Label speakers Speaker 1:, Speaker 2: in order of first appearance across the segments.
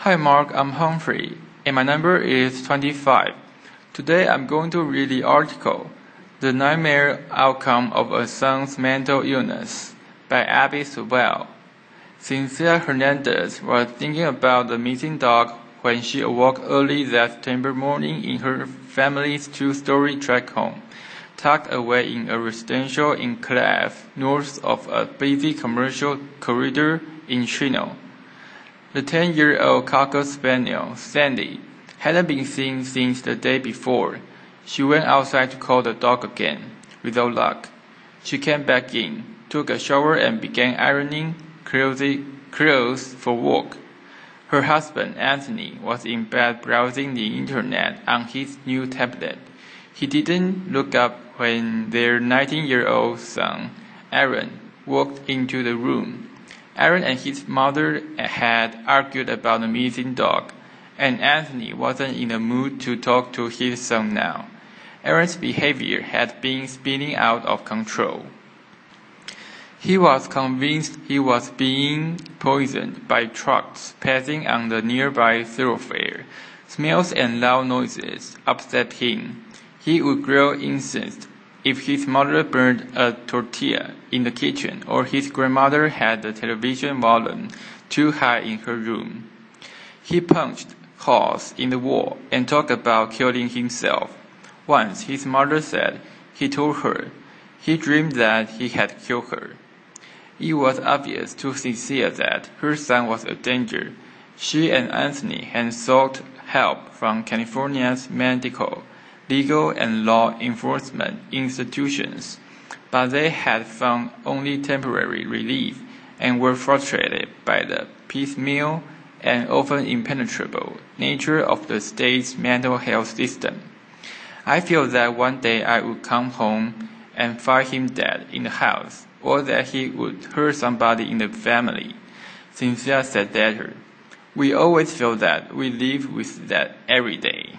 Speaker 1: Hi Mark, I'm Humphrey, and my number is 25. Today I'm going to read the article, The Nightmare Outcome of a Son's Mental Illness, by Abby Sewell. Cynthia Hernandez was thinking about the missing dog when she awoke early that September morning in her family's two-story tract home, tucked away in a residential enclave north of a busy commercial corridor in Chino. The 10-year-old Cocker Spaniel, Sandy, hadn't been seen since the day before. She went outside to call the dog again, without luck. She came back in, took a shower and began ironing clothes for work. Her husband, Anthony, was in bed browsing the internet on his new tablet. He didn't look up when their 19-year-old son, Aaron, walked into the room. Aaron and his mother had argued about the missing dog, and Anthony wasn't in the mood to talk to his son now. Aaron's behavior had been spinning out of control. He was convinced he was being poisoned by trucks passing on the nearby thoroughfare. Smells and loud noises upset him. He would grow incensed if his mother burned a tortilla in the kitchen or his grandmother had the television volume too high in her room. He punched holes in the wall and talked about killing himself. Once his mother said he told her he dreamed that he had killed her. It was obvious to Cynthia that her son was a danger. She and Anthony had sought help from California's medical, legal, and law enforcement institutions, but they had found only temporary relief and were frustrated by the piecemeal and often impenetrable nature of the state's mental health system. I feel that one day I would come home and find him dead in the house, or that he would hurt somebody in the family, Cynthia said later. We always feel that. We live with that every day.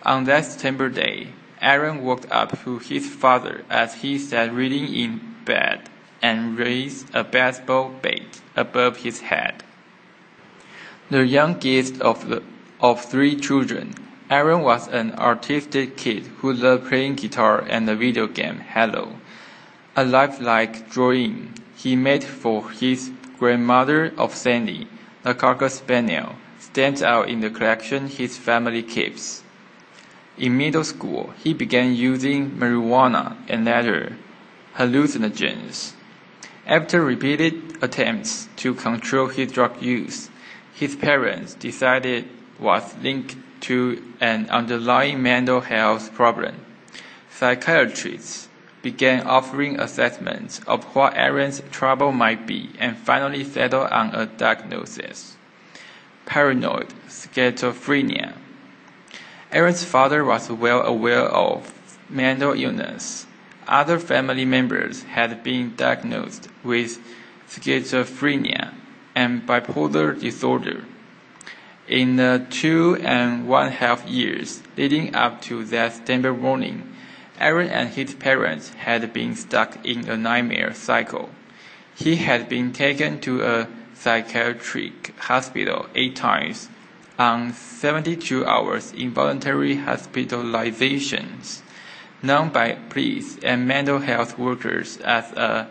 Speaker 1: On that September day, Aaron walked up to his father as he sat reading in bed and raised a baseball bat above his head. The youngest of three children, Aaron was an artistic kid who loved playing guitar and the video game Halo. A lifelike drawing he made for his grandmother of Sandy, the Cocker Spaniel, stands out in the collection his family keeps. In middle school, he began using marijuana and later hallucinogens. After repeated attempts to control his drug use, his parents decided it was linked to an underlying mental health problem. Psychiatrists began offering assessments of what Aaron's trouble might be and finally settled on a diagnosis: paranoid schizophrenia. Aaron's father was well aware of mental illness. Other family members had been diagnosed with schizophrenia and bipolar disorder. In the 2.5 years leading up to that September morning, Aaron and his parents had been stuck in a nightmare cycle. He had been taken to a psychiatric hospital 8 times on 72 hours involuntary hospitalizations, known by police and mental health workers as a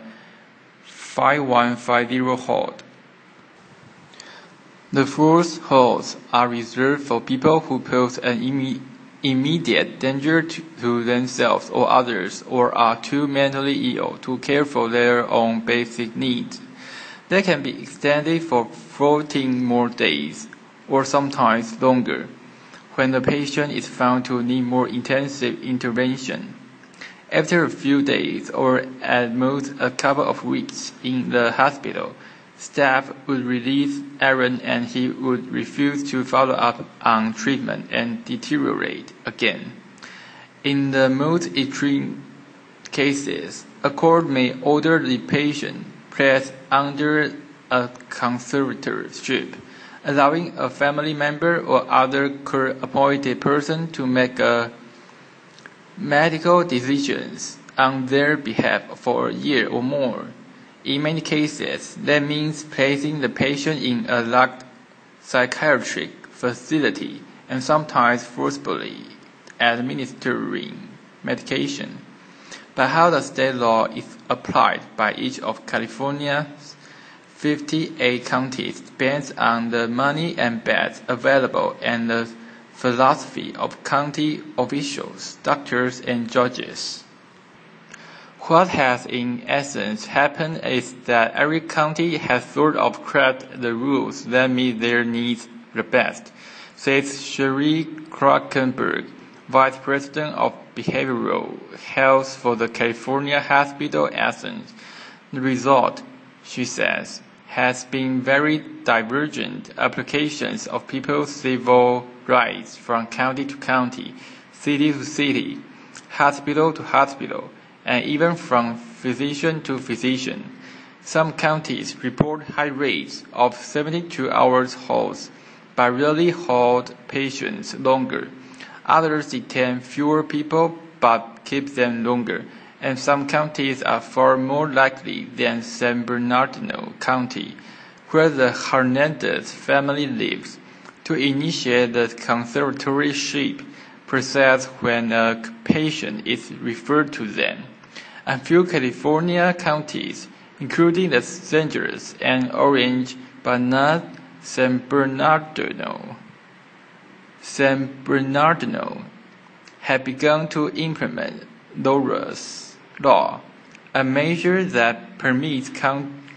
Speaker 1: 5150 hold. The fourth holds are reserved for people who pose an immediate danger to themselves or others or are too mentally ill to care for their own basic needs. They can be extended for 14 more days or sometimes longer when the patient is found to need more intensive intervention. After a few days or at most a couple of weeks in the hospital, staff would release Aaron and he would refuse to follow up on treatment and deteriorate again. In the most extreme cases, a court may order the patient placed under a conservatorship, allowing a family member or other court-appointed person to make medical decisions on their behalf for a year or more. In many cases, that means placing the patient in a locked psychiatric facility and sometimes forcibly administering medication. But how the state law is applied by each of California's 58 counties depends on the money and beds available and the philosophy of county officials, doctors, and judges. What has in essence happened is that every county has sort of crafted the rules that meet their needs the best, says Sherry Krakenberg, Vice President of Behavioral Health for the California Hospital Essence. The result, she says, has been very divergent applications of people's civil rights from county to county, city to city, hospital to hospital, and even from physician to physician. Some counties report high rates of 72-hour holds, but rarely hold patients longer. Others detain fewer people, but keep them longer. And some counties are far more likely than San Bernardino County, where the Hernandez family lives, to initiate the conservatorship process when a patient is referred to them. A few California counties, including Los Angeles and Orange, but not San Bernardino, have begun to implement Lora's law, a measure that permits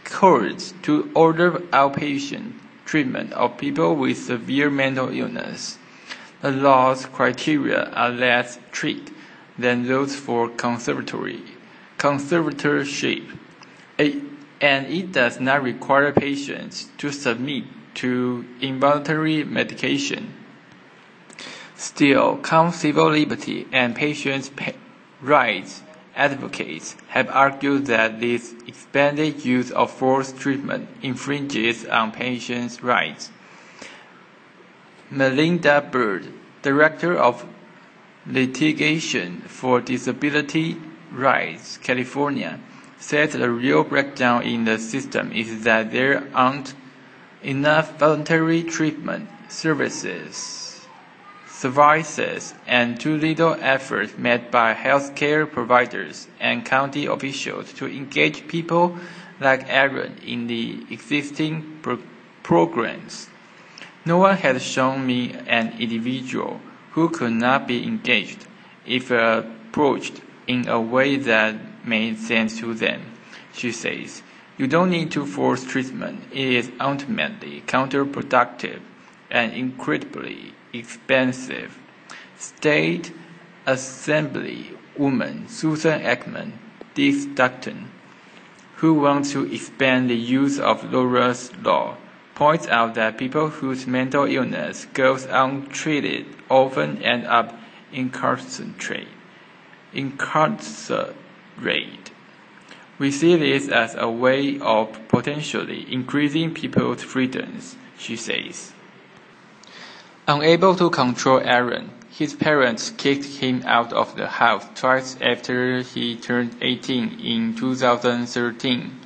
Speaker 1: courts to order outpatient treatment of people with severe mental illness. The law's criteria are less strict than those for conservatorship, and it does not require patients to submit to involuntary medication. Still, civil liberty and patients' rights advocates have argued that this expanded use of forced treatment infringes on patients' rights. Melinda Bird, Director of Litigation for Disability Rights, California, said the real breakdown in the system is that there aren't enough voluntary treatment services and too little effort made by healthcare providers and county officials to engage people like Aaron in the existing programs. No one has shown me an individual who could not be engaged if approached in a way that made sense to them, she says. You don't need to force treatment. It is ultimately counterproductive and incredibly expensive. State Assemblywoman Susan Eckman, Dick Stockton, who wants to expand the use of Lora's law, points out that people whose mental illness goes untreated often end up incarcerated. We see this as a way of potentially increasing people's freedoms, she says. Unable to control Aaron, his parents kicked him out of the house twice after he turned 18 in 2013.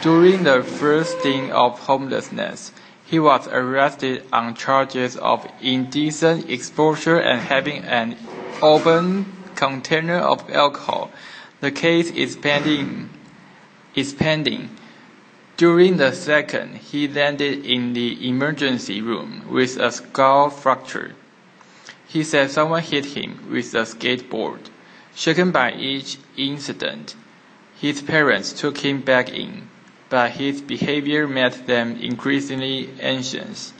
Speaker 1: During the first stint of homelessness, he was arrested on charges of indecent exposure and having an open container of alcohol. The case is pending. During the second, he landed in the emergency room with a skull fracture. He said someone hit him with a skateboard. Shaken by each incident, his parents took him back in, but his behavior made them increasingly anxious.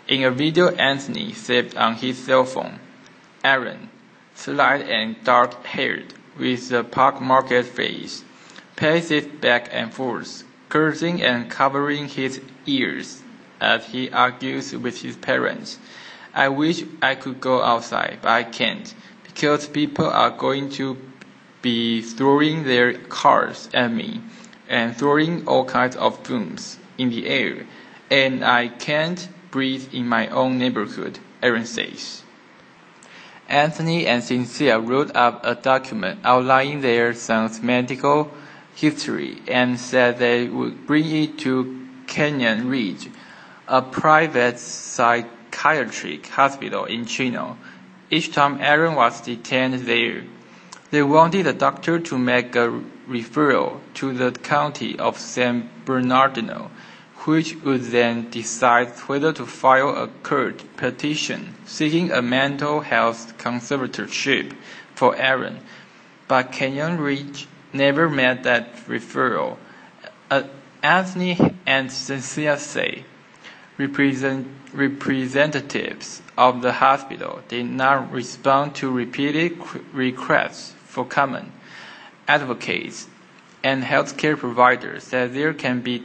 Speaker 1: In a video Anthony saved on his cell phone, Aaron, slight and dark-haired, with a pock-marked face, paces back and forth, cursing and covering his ears as he argues with his parents. I wish I could go outside, but I can't, because people are going to be throwing their cars at me and throwing all kinds of brooms in the air, and I can't breathe in my own neighborhood, Aaron says. Anthony and Cynthia wrote up a document outlining their son's medical history and said they would bring it to Canyon Ridge, a private psychiatric hospital in Chino. Each time Aaron was detained there, they wanted the doctor to make a referral to the county of San Bernardino, which would then decide whether to file a court petition seeking a mental health conservatorship for Aaron. But Kenyon Ridge never met that referral. Anthony and Cynthia say representatives of the hospital did not respond to repeated requests for comment. Advocates and healthcare providers said there can be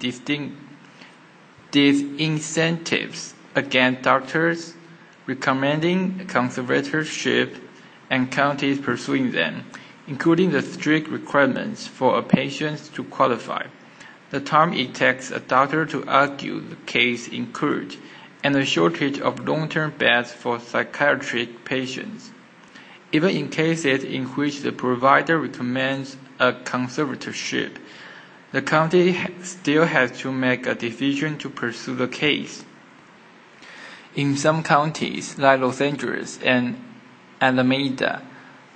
Speaker 1: disincentives against doctors recommending conservatorship and counties pursuing them, including the strict requirements for a patient to qualify, the time it takes a doctor to argue the case in court, and the shortage of long-term beds for psychiatric patients. Even in cases in which the provider recommends a conservatorship, the county still has to make a decision to pursue the case. In some counties, like Los Angeles and Alameda,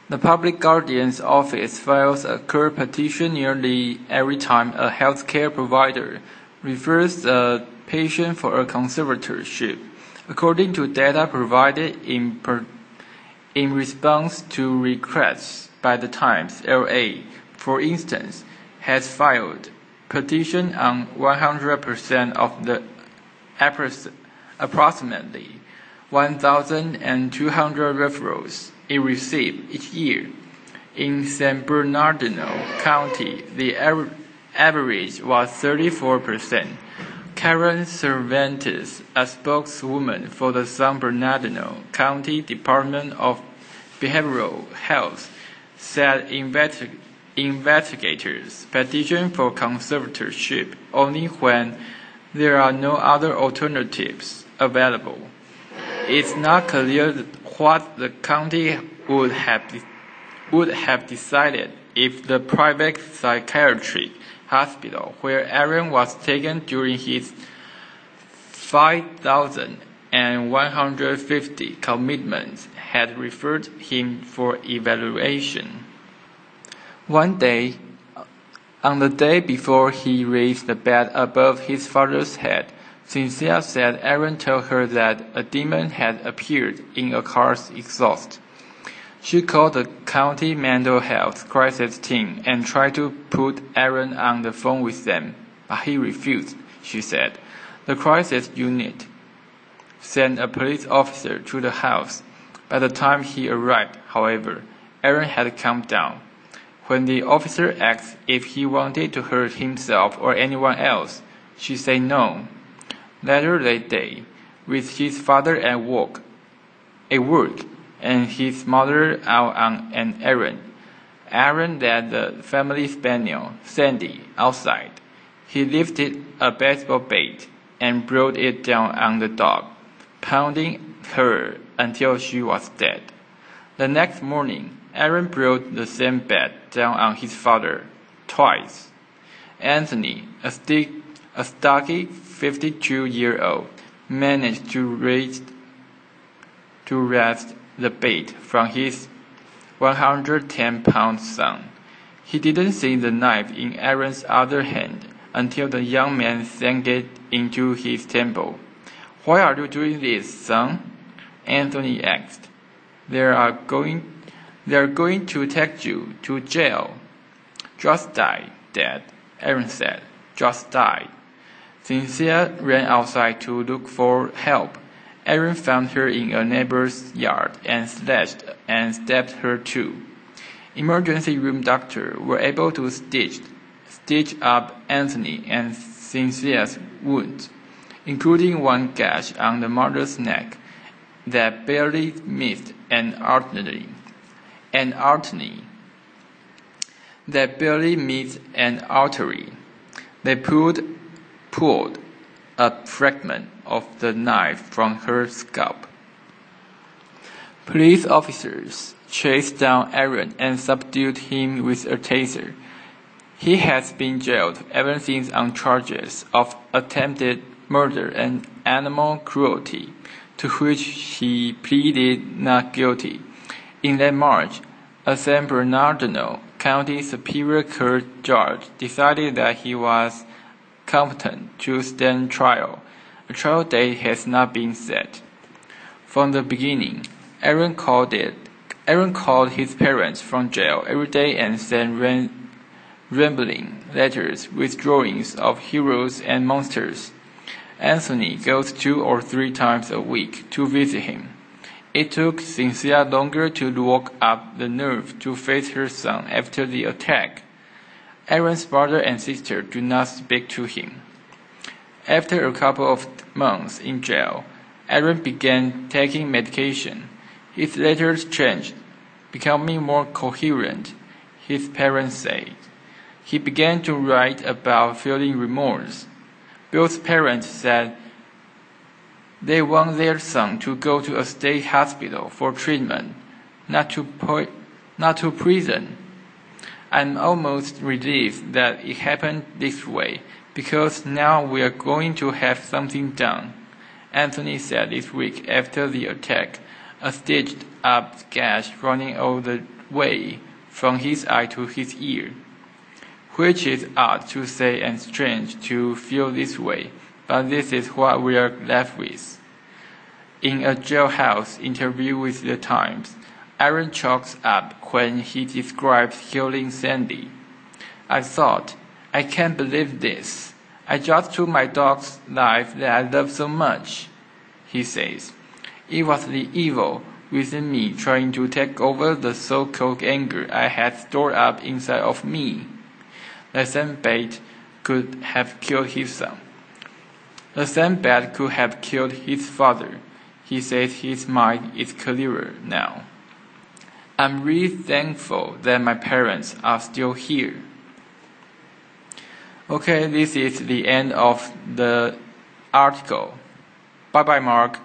Speaker 1: the Public Guardian's Office files a court petition nearly every time a healthcare provider refers a patient for a conservatorship, according to data provided in response to requests by the Times. LA, for instance, has filed petition on 100% of the approximately 1,200 referrals it received each year. In San Bernardino County, the average was 34%. Karen Cervantes, a spokeswoman for the San Bernardino County Department of Behavioral Health, said investigators petition for conservatorship only when there are no other alternatives available. It's not clear what the county would have decided if the private psychiatric hospital where Aaron was taken during his 5,150 commitments had referred him for evaluation. One day, on the day before he raised the bed above his father's head, Cynthia said Aaron told her that a demon had appeared in a car's exhaust. She called the county mental health crisis team and tried to put Aaron on the phone with them, but he refused, she said. The crisis unit sent a police officer to the house. By the time he arrived, however, Aaron had calmed down. When the officer asked if he wanted to hurt himself or anyone else, she said no. Later that day, with his father at work, and his mother out on an errand, Aaron led the family spaniel, Sandy, outside. He lifted a baseball bat and brought it down on the dog, pounding her until she was dead. The next morning, Aaron brought the same bat down on his father, twice. Anthony, a stocky 52-year-old, managed to wrest the bat from his 110-pound son. He didn't see the knife in Aaron's other hand until the young man sank it into his temple. "Why are you doing this, son?" Anthony asked. They are going to take you to jail." "Just die, Dad," Aaron said. "Just die." Cynthia ran outside to look for help. Aaron found her in a neighbor's yard and slashed and stabbed her too. Emergency room doctors were able to stitch up Anthony and Cynthia's wounds, including one gash on the mother's neck that barely missed an artery. They pulled a fragment of the knife from her scalp. Police officers chased down Aaron and subdued him with a taser. He has been jailed ever since on charges of attempted murder and animal cruelty, to which he pleaded not guilty. In late March, a San Bernardino County Superior Court judge decided that he was competent to stand trial. A trial date has not been set. From the beginning, Aaron called his parents from jail every day and sent rambling letters with drawings of heroes and monsters. Anthony goes 2 or 3 times a week to visit him. It took Cynthia longer to work up the nerve to face her son after the attack. Aaron's brother and sister do not speak to him. After a couple of months in jail, Aaron began taking medication. His letters changed, becoming more coherent, his parents said. He began to write about feeling remorse. Bill's parents said they want their son to go to a state hospital for treatment, not to prison. I'm almost relieved that it happened this way, because now we are going to have something done, Anthony said this week after the attack, a stitched-up gash running all the way from his eye to his ear. Which is odd to say and strange to feel this way, but this is what we are left with. In a jailhouse interview with The Times, Aaron chokes up when he describes killing Sandy. I thought, I can't believe this. I just took my dog's life that I love so much, he says. It was the evil within me trying to take over the so-called anger I had stored up inside of me. The same bat could have killed his son. The same bat could have killed his father. He says his mind is clearer now. I'm really thankful that my parents are still here. Okay, this is the end of the article. Bye-bye, Mark.